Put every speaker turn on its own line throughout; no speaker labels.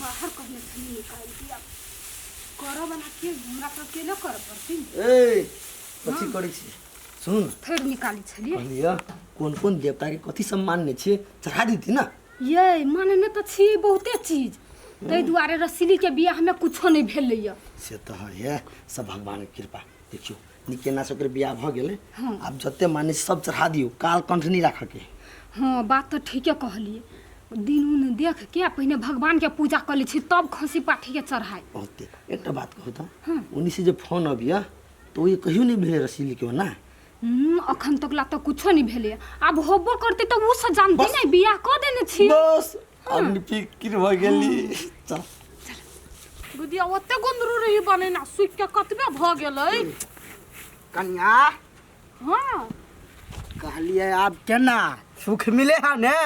बाहर कहने से निकाल दिया करो बना के हमरा तो अकेले कर पड़ती
ए कथी करै छी सुन
फिर निकाली छलिए
कहलिया कोन देवता के कथी सम्मान ने छी चढ़ा दीती ना
ये मानने तो छी बहुते चीज तै दुआरे रसीली के बियाह में कुछो नहीं भेलैया
से तो है सब भगवान के कृपा देखियो निके ना सकर बियाह भ गेले
हाँ।
अब जत्ते माने सब चढ़ा दियो काल कंठ नहीं राख के
हाँ बात तो ठीके कहलिए दिन उन देख के पहले भगवान के पूजा कर ली छी तब खसी पाठी के चढ़ाई
ओते एकटा बात कहू त
हाँ।
उनी से जे फोन अबिया तो ये कहियो नहीं भेले रसीली के ना
अखन तक ला तो कुछो नहीं भेले अब होबो करते तो वो से जानते नहीं बियाह क देने छी
बस अब फिक्र भ गेली चल
गुदिया ओते गुंदरू रही बने ना सुख के कतबे भ गेलै
कन्या
हां
कहलिए आप केना सुख मिले है ने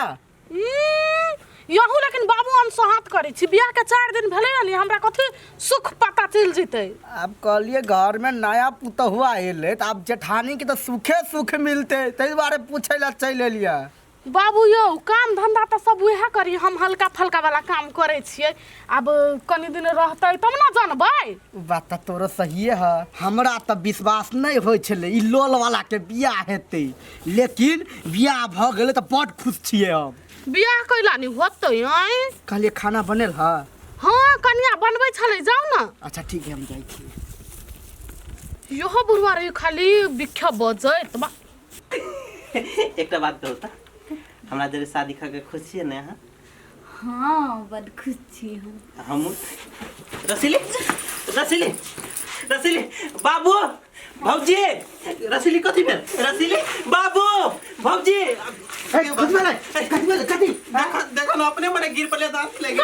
यहू लेकिन बाबू अनसहात करै छी बियाह के 4 दिन भेलै हनी हमरा कथि सुख पता चल जइतै
अब कहलिए घर में नया पुतहुआ एले त अब जेठानी के तो सुखे सुख मिलते तै बारे पूछे ला चल एलिया
बाबू यौ काम धंधा तो सब उहे करी हम हल्का फल्का वाला काम करे छियै अब कनी दिन रहतै तब ना जानबै
बात त तोरो सही है हमरा त विश्वास नहीं होय छले ई लोल वाला के बियाह हेतै लेकिन बियाह भ गेले त बड खुश छियै हम
बियाह कैला नि होतै हैं
कहलिए खाना बनल है
हां कन्या बनबै छलै जाऊ ना
अच्छा ठीक है हम जाई छी
यहो बुढ़वा रे खाली बिख्या बजैत बा
एकटा बात कहू त हमरा जरे शादी खा के खुशी है ना
हां बड खुश छी
हम रसीली रसीली रसीली बाबू भौजी रसीली कथी भेल रसीली बाबू भौजी
कथी
देखो ना अपने मने गिर पड़ले दांत लगे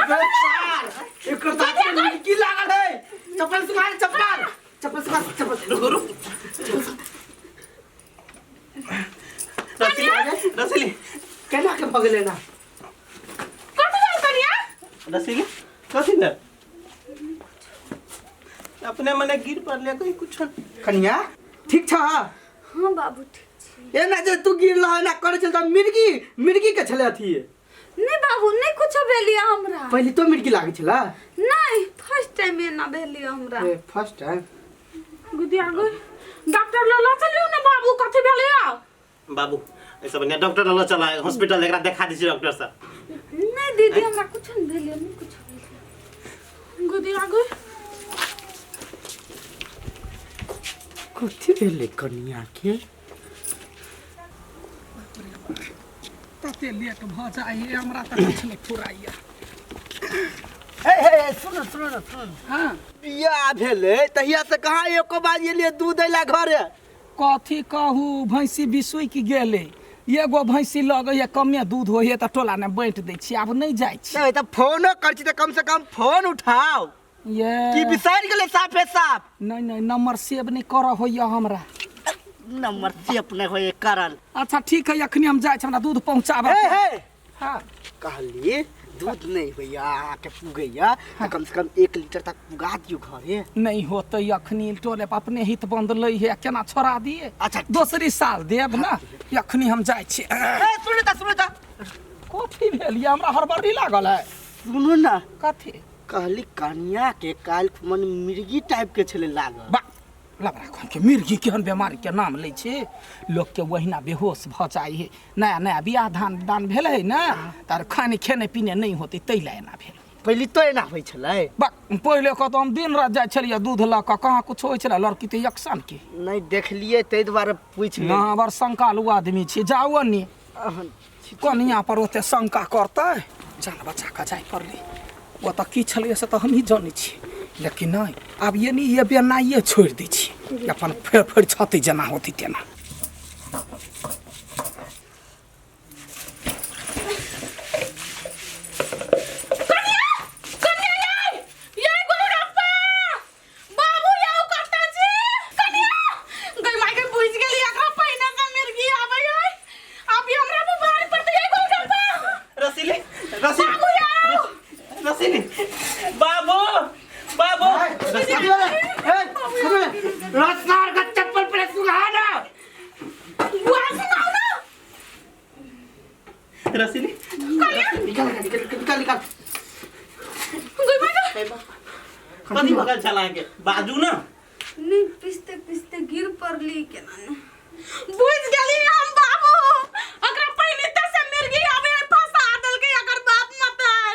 एकर दांत में की लागल है चप्पल सुखार चप्पल
रुको रुक रसीली रसीली
केना के भ गेले ना
कथि भेल कन्या
रसीली कथी भेल अपने मने गिर पड़ले कहीं कुछ
कन्या ठीक छ
हां बाबू ठीक छी
ए ना जे तू गिर लह ना करे चल त मिर्गी के छले अथी
नहीं बाबू नहीं कुछो भेलिया हमरा
पहले तो मिर्गी लागे छला
नहीं फर्स्ट टाइम ना भेलिया हमरा
ए फर्स्ट टाइम
गुदिया गो डॉक्टर लला चलियो ना बाबू कथि भेलैया
बाबू ऐसा बनिया डॉक्टर लला चला हॉस्पिटल एकरा देखा दी डॉक्टर साहब
नहीं दीदी हमरा कुछ नहीं भेलिया नहीं कुछ भेलिया
गुदिया गो
कथि भेले कन्या के
तते लेट भ जाइए हमरा त कुछ नहीं फुराइया
ए सुन
हां
बियाह भेले तहिया से कहां एको बार एलिए दूध दैला घरे
कथी कहू भैंसी बिसुई की गेले एगो भैंसी लगैया कमे दूध होइए त टोला ने बांट दै छी आब नहीं जाइ छी
नहीं त फोनो कर छी त कम से कम फोन उठाओ
ये
की बिसार गेले साफे साफ
नहीं नंबर सेव नहीं कर होइया हमरा
नंबर से अपने होए करल
अच्छा ठीक है अखनी हम जाइ छी हमरा दूध पहुंचाबे
हे
हां
कहली दूध नहीं भैया के पुगैया त कम से कम 1 लीटर तक पुगा दियो घरे
नहीं होते अखनी टोले पर अपने हित बंद लई है केना छोड़ा दिए
अच्छा
दूसरी साल देब ना अखनी हम जाइ छी
ए सुन त
कथी भेलिया हमरा हड़बड़ी लागल है
सुनो ना
कथी
कहली कन्या के काल मन मिर्गी टाइप के छले लागल
बा लबरा कोन के मिर्गी केहन बीमारी के नाम लै छै लोग के वहिना बेहोश भ जाइ है नया बियाह दान भेल है ना तार खाने खेने पीने नहीं होते तैला एना भेल
पहले तो एना होय छले
बा पहिले क तो हम दिन रात जाइ छलिए दूध ल क कहां कुछ होय छले लड़की ते यक्सन के
नहीं देखलिए तै द्वारा पूछ ले
ना बर शंकालु आदमी छी जाओ नि कनिया पर ओते शंका करतै जान बच्चा का जाय पड़ले वो त की छलिए से त हम ही जानै छी लेकिन नहीं अब ये नहीं ये बेनाइए छोड़ दी छी अपन फेर छती जना होती तेना
बाबू बाबू
रसनार का चप्पल पे सुहाना
रसीली
निकाल
कथी भगल चला के बाजू ना
नहीं पिसते पिसते गिर पड़ली केना ने
बुझ गेली हम बाबू अगर पहिने त से मिर्गी आवे फंसा देल के अगर बाप मतार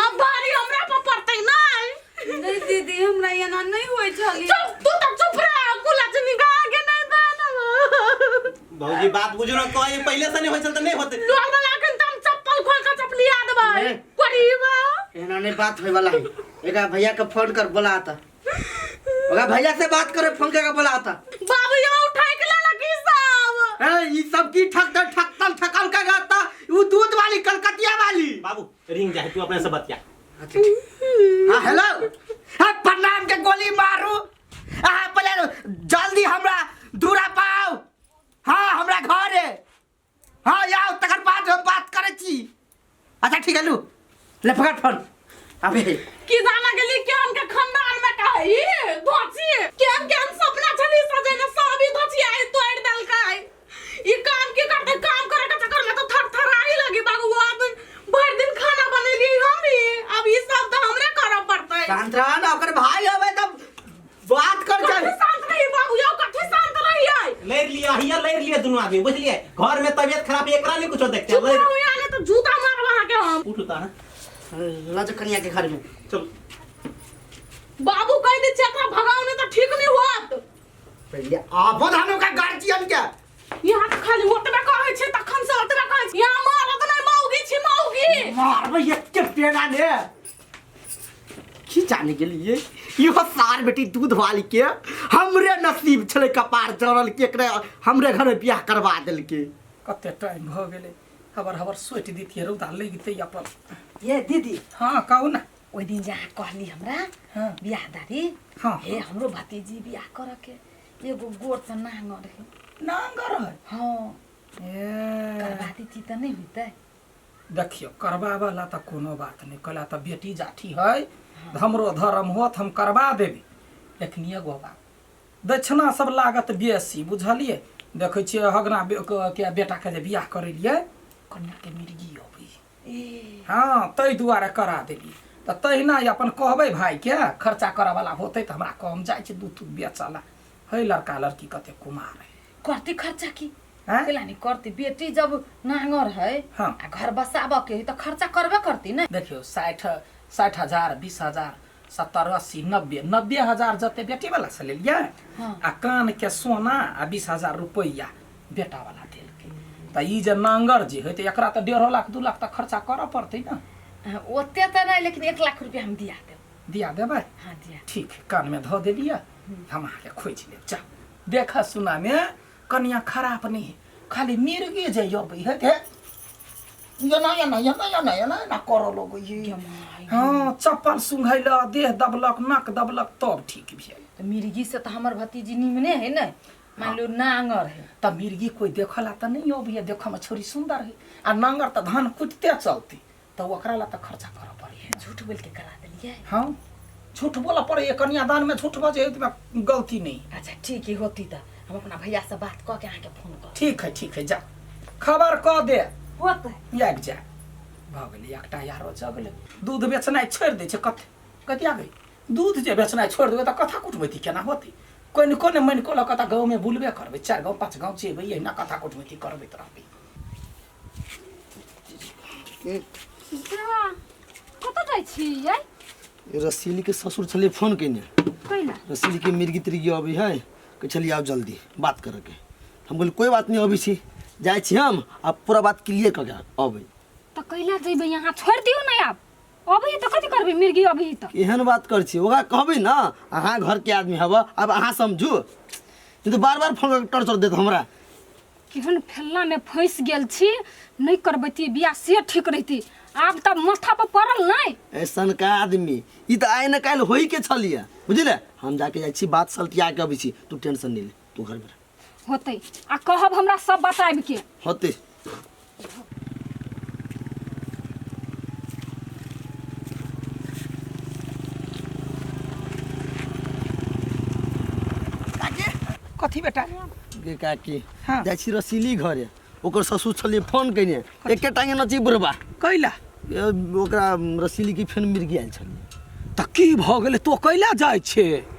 अब भारी हमरा पर पड़तै नहीं
नहीं दीदी हमरा एना नहीं होय छली
चुप तू तो चुप रह कुला से निकाल के नहीं दाना
भौजी बात बुझो ना कोई पहले से नहीं होय चल त नहीं होते
लोग वाला के तुम चप्पल खोल के चपलिया देबै करीबा
एना नहीं बात होय वाला है एका भैया के फोन कर बुलाता ओका भैया से बात करे फोन करके बुलाता
बाबू ये उठाई के लाला की साहब
ए ई सब की ठकल का गाता वो दूध वाली कलकतिया वाली
बाबू रिंग जाए तू अपने से बतिया
हां हेलो हां प्रणाम के गोली मारू पहले जल्दी हमरा दूरा पाओ हां हमरा घर है हां आओ तकर बाद हम बात करे छी अच्छा ठीक है लू ले पकड़ फोन अबे
की जाना के लिए क्या हमके खानदान में कहे धोची केन सपना छली सजेने सबी धोची आई तोड़ दल काय ई काम के करते काम करे के चक्कर में तो थरथराई लगी बाबू वो आदमी भर दिन खाना बनेली हम ही अब ई सब तो हमरे करब पड़तै
शांतरान ओकर भाई हवे तब बात कर
कथी शांत रही बाबू यो कथी शांत रही है
ले लिया दोनों आदमी बुझलिए घर में तबीयत खराब एकरा नहीं कुछ देखते
चुप रहो यानी तो जूता मारवा के हम
उठता ना
लज कन्या के घर में
चल
बाबू कह दे चक्रा भगाओ नहीं तो ठीक नहीं होत
पहले आबो धानो का गार्जियन के
यहाँ तो खाली ओतबे कहै छै तखन से ओतबे कहै छै यहाँ मारत नहीं मौगी छी मौगी
मारबे एक पेड़ा ने की जाने के लिए इहो सार बेटी दूध वाली के हमरे नसीब छले कपार जरल के एकरे हमरे घर में बियाह करवा देल के
कते टाइम भ गेलै हबर सोच दीतिए रौदा लगिते अपन
ये दीदी
हाँ कहू ना
ओइ दिन जहाँ कहली हमरा
हाँ।
बियाह दादी
हाँ।
हे हमरो भतीजी बियाह कर के एगो गोर से नांग रहे
नांगर है
हाँ
ए
करवा दीती त नहीं होते
देखियो करवावला त कोनो बात नहीं कहला त बेटी जाठी है हमरो धर्म होत हम करवा देबी लेकिन एगो बात दक्षिणा सब लागत बेसी बुझलिए देखै छियै हगना के बेटा के जे बियाह करेलिए कन्या के मिर्गी अबै
ए
हाँ तै दुआरे करा देबी त तहिना अपन कहबै भाई के खर्चा करे वाला होतै त हमरा कम जाइ छै दूध बेचला है लड़का लड़की कते कुमार है
करती खर्चा की
हैं?
केला नहीं करती बेटी जब नांगर है
हाँ।
आ घर बसाबे के है तो खर्चा करबे करती ना
देखियो 60,000 20,000 70 80 90,000 जते बेटी वाला से लेलिए
हाँ।
आ कान के सोना आ 20,000 रुपया बेटा वाला देल के त ई जे नांगर जे है त एकरा त 1.5 लाख 2 लाख तक खर्चा करऽ पड़तै ना
ओते तो नहीं लेकिन 1 लाख रुपया हम दिया देब
दिया देबै
हाँ दिया
ठीक है कान में धो देलिए हम आके खोज लेब जा देखा सुना में कन्या खराब नहीं है खाली मिर्गी जे अबै है ते ना करो लोग ये हाँ चप्पल सुंघैला देह दबलक नाक दबलक तब ठीक भेल
तो मिर्गी से तो हमर भतीजी निमने है ना मान लो नांगर है
त मिर्गी कोई देखला त नहीं अबिए देख में छोरी सुंदर है आ नांगर त धान कुटते चलती त ओकरा ला त खर्चा कर पड़ी है
झूठ बोल के करा दिलिए
हाँ झूठ बोला पड़े कन्यादान में झूठ बजे गलती नहीं
अच्छा ठीक है होती तो हम अपना भैया से बात कह के आके फोन कर
ठीक है जा खबर कह दे
होत
याद जा भ गेलै एकटा यारो जगले दूध बेचनाइ छोड़ि दै छै कतिया गई दूध जे बेचनाइ छोड़ि देबै त कथा कुटमैती केना होतै कोने मन कोला कथा गाँव में बुलबे करबै 4 गाँव 5 गाँव जेबै एहिना कथा कुटमैती करबै त रहबै
कतऽ जाइ छियै
रसीली के ससुर छले फोन केने
कैला
रसीली के मिर्गी तिर्गी अभी है कि चलिए आओ जल्दी बात करे के हम बोले कोई बात नहीं अभी छी जाए छी हम अब पूरा बात क्लियर कर अबै
तऽ कैला जेबै यहाँ छोड़ दियौ ना आप अभी तो कथी करबै मिर्गी अभी तो
एहन बात कर छी ओकरा कहबै ना अहाँ घर के आदमी हब अब अहाँ समझू नहीं तो बार फोन टर्चर देत हमरा
केहन फैला में फंस गेल छी नहीं करबैती बियाह से ठीक रहती आब तब माथा पर पड़ल नहीं
ऐसन का आदमी ई तो आइ न काल होई के छलिए बुझले हम जाके जाइ छी बात सल्टिया के अबै छी तू टेंशन नहीं ले तू घर में
होतै आ कहब हमरा सब बताबि के
होते
कथी बेटा
गे काकी
हाँ।
जाइ छी रसीली घरे ओकर ससुर छलिए फोन कइने एके टांगे नची बुढ़बा
कैला
ओकरा रसीली की फेन मिर्गी आयल छलिए
तऽ की भऽ गेलै तो कैला जाइ छे